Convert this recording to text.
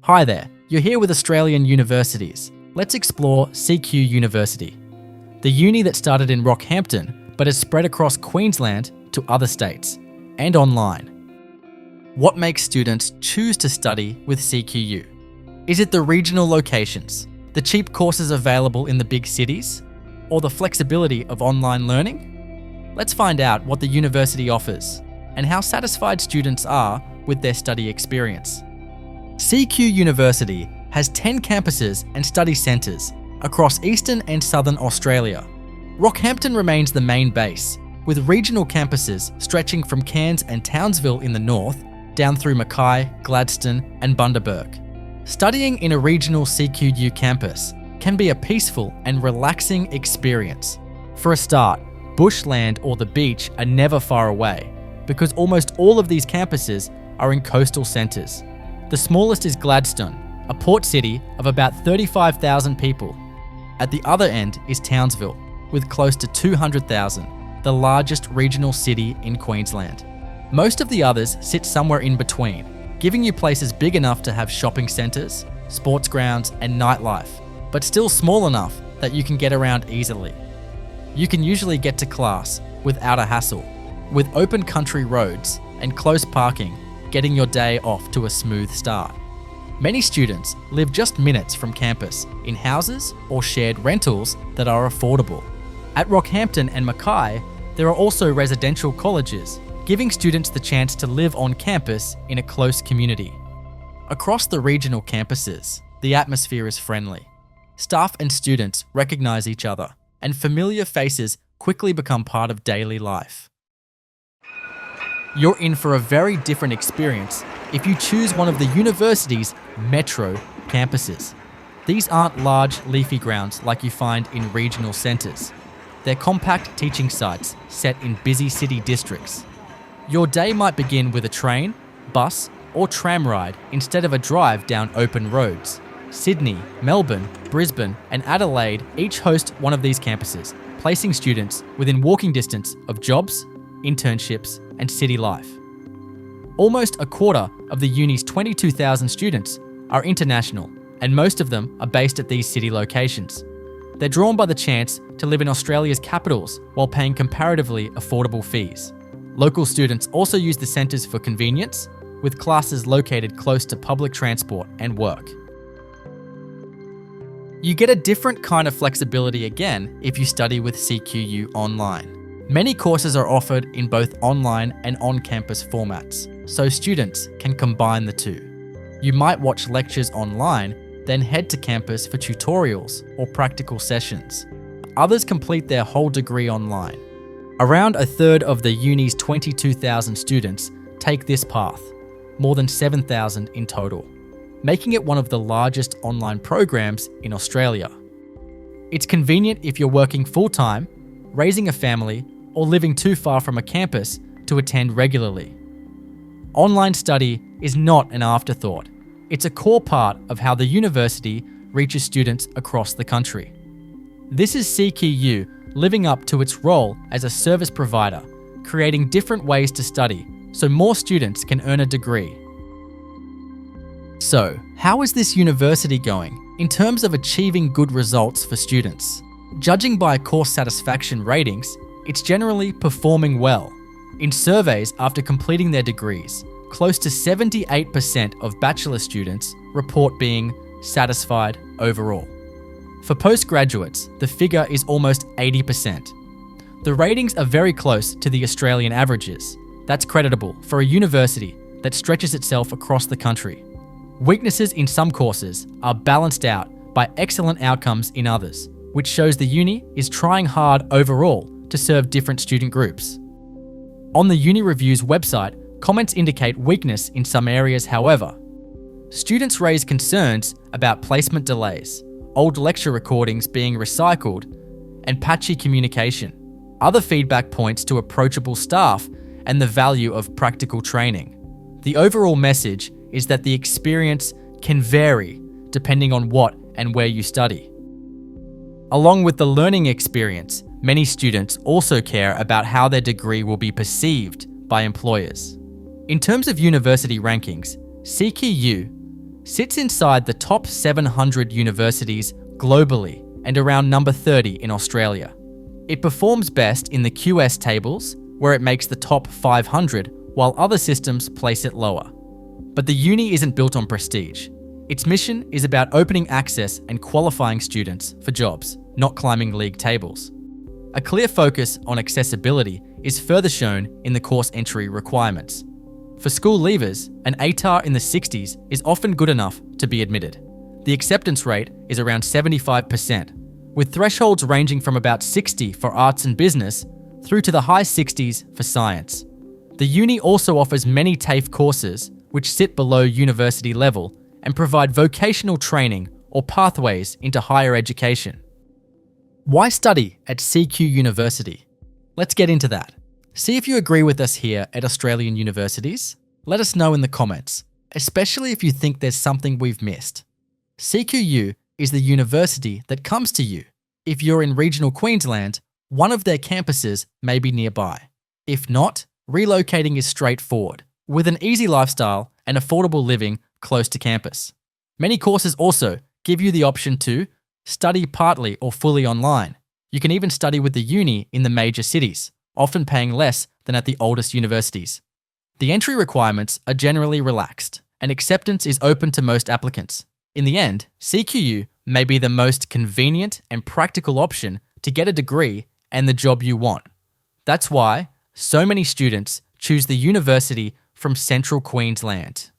Hi there, you're here with Australian universities. Let's explore CQUniversity, the uni that started in Rockhampton but has spread across Queensland to other states and online. What makes students choose to study with CQU? Is it the regional locations, the cheap courses available in the big cities, or the flexibility of online learning? Let's find out what the university offers and how satisfied students are with their study experience. CQUniversity has 10 campuses and study centres across eastern and southern Australia. Rockhampton remains the main base, with regional campuses stretching from Cairns and Townsville in the north down through Mackay, Gladstone and Bundaberg. Studying in a regional CQU campus can be a peaceful and relaxing experience. For a start, bushland or the beach are never far away, because almost all of these campuses are in coastal centres. The smallest is Gladstone, a port city of about 35,000 people. At the other end is Townsville, with close to 200,000, the largest regional city in Queensland. Most of the others sit somewhere in between, giving you places big enough to have shopping centres, sports grounds and nightlife, but still small enough that you can get around easily. You can usually get to class without a hassle, with open country roads and close parking getting your day off to a smooth start. Many students live just minutes from campus in houses or shared rentals that are affordable. At Rockhampton and Mackay, there are also residential colleges, giving students the chance to live on campus in a close community. Across the regional campuses, the atmosphere is friendly. Staff and students recognise each other, and familiar faces quickly become part of daily life. You're in for a very different experience if you choose one of the university's metro campuses. These aren't large, leafy grounds like you find in regional centres. They're compact teaching sites set in busy city districts. Your day might begin with a train, bus, or tram ride instead of a drive down open roads. Sydney, Melbourne, Brisbane, and Adelaide each host one of these campuses, placing students within walking distance of jobs, internships, and city life. Almost a quarter of the uni's 22,000 students are international, and most of them are based at these city locations. They're drawn by the chance to live in Australia's capitals while paying comparatively affordable fees. Local students also use the centres for convenience, with classes located close to public transport and work. You get a different kind of flexibility again if you study with CQU Online. Many courses are offered in both online and on-campus formats, so students can combine the two. You might watch lectures online, then head to campus for tutorials or practical sessions. Others complete their whole degree online. Around a third of the uni's 22,000 students take this path, more than 7,000 in total, making it one of the largest online programs in Australia. It's convenient if you're working full-time, raising a family, or living too far from a campus to attend regularly. Online study is not an afterthought. It's a core part of how the university reaches students across the country. This is CQU living up to its role as a service provider, creating different ways to study so more students can earn a degree. So, how is this university going in terms of achieving good results for students? Judging by course satisfaction ratings, it's generally performing well. In surveys after completing their degrees, close to 78% of bachelor students report being satisfied overall. For postgraduates, the figure is almost 80%. The ratings are very close to the Australian averages. That's creditable for a university that stretches itself across the country. Weaknesses in some courses are balanced out by excellent outcomes in others, which shows the uni is trying hard overall to serve different student groups. On the Uni Reviews website, comments indicate weakness in some areas, however. Students raise concerns about placement delays, old lecture recordings being recycled, and patchy communication. Other feedback points to approachable staff and the value of practical training. The overall message is that the experience can vary depending on what and where you study. Along with the learning experience, many students also care about how their degree will be perceived by employers. In terms of university rankings, CQU sits inside the top 700 universities globally and around number 30 in Australia. It performs best in the QS tables, where it makes the top 500, while other systems place it lower. But the uni isn't built on prestige. Its mission is about opening access and qualifying students for jobs, not climbing league tables. A clear focus on accessibility is further shown in the course entry requirements. For school leavers, an ATAR in the 60s is often good enough to be admitted. The acceptance rate is around 75%, with thresholds ranging from about 60 for arts and business through to the high 60s for science. The uni also offers many TAFE courses which sit below university level and provide vocational training or pathways into higher education. Why study at CQUniversity? Let's get into that. See if you agree with us here at Australian universities. Let us know in the comments, especially if you think there's something we've missed. CQU is the university that comes to you. If you're in regional Queensland, one of their campuses may be nearby. If not, relocating is straightforward, with an easy lifestyle and affordable living close to campus. Many courses also give you the option to study partly or fully online. You can even study with the uni in the major cities, often paying less than at the oldest universities. The entry requirements are generally relaxed, and acceptance is open to most applicants. In the end, CQU may be the most convenient and practical option to get a degree and the job you want. That's why so many students choose the university from Central Queensland.